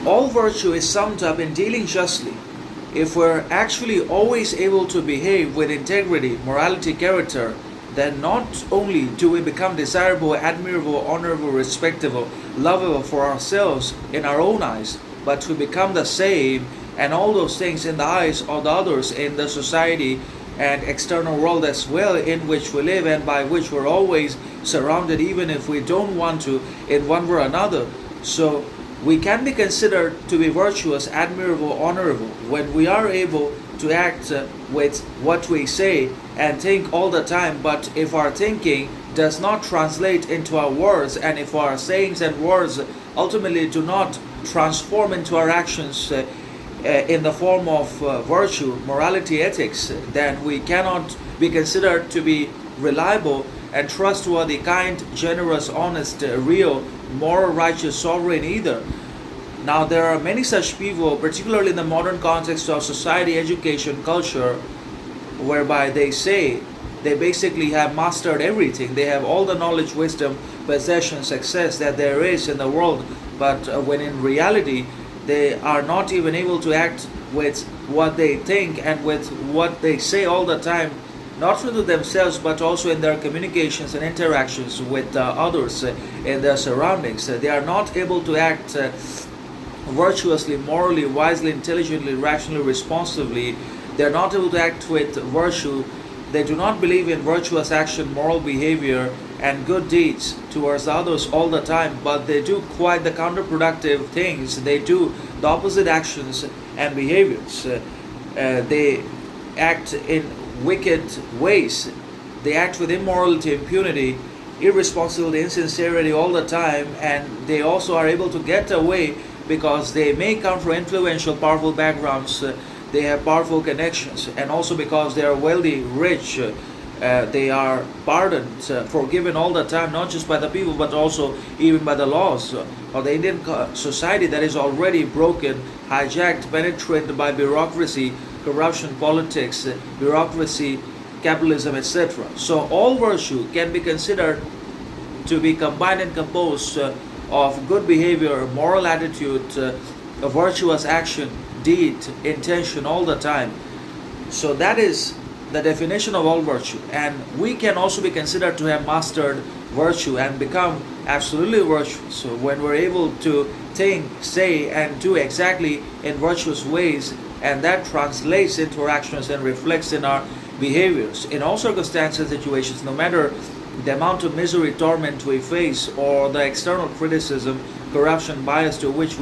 all virtue is summed up in dealing justly. If we're actually always able to behave with integrity, morality, character, then not only do we become desirable, admirable, honorable, respectable, lovable for ourselves in our own eyes, but we become the same and all those things in the eyes of the others in the society and external world as well, in which we live and by which we're always surrounded, even if we don't want to, in one way or another. So we can be considered to be virtuous, admirable, honorable when we are able to act with what we say and think all the time. But if our thinking does not translate into our words, and if our sayings and words ultimately do not transform into our actions in the form of virtue, morality, ethics, then we cannot be considered to be reliable and trustworthy, kind, generous, honest, real, moral, righteous, sovereign either. Now, there are many such people, particularly in the modern context of society, education, culture, whereby they say they basically have mastered everything. They have all the knowledge, wisdom, possession, success that there is in the world, but when in reality, they are not even able to act with what they think and with what they say all the time, not only to themselves but also in their communications and interactions with others in their surroundings. They are not able to act virtuously, morally, wisely, intelligently, rationally, responsibly. They are not able to act with virtue. They do not believe in virtuous action, moral behavior, and good deeds towards others all the time, but they do quite the counterproductive things. They do the opposite actions and behaviors. They act in wicked ways. They act with immorality, impunity, irresponsibility, insincerity all the time, and they also are able to get away because they may come from influential, powerful backgrounds. They have powerful connections, and also because they are wealthy, rich. They are pardoned, forgiven all the time, not just by the people, but also even by the laws of the Indian society that is already broken, hijacked, penetrated by bureaucracy, corruption, politics, bureaucracy, capitalism, etc. So all virtue can be considered to be combined and composed of good behavior, moral attitude, a virtuous action, deed, intention all the time. So that is the definition of all virtue, and we can also be considered to have mastered virtue and become absolutely virtuous. So when we're able to think, say, and do exactly in virtuous ways, and that translates into our actions and reflects in our behaviors in all circumstances, situations, no matter the amount of misery, torment we face, or the external criticism, corruption, bias to which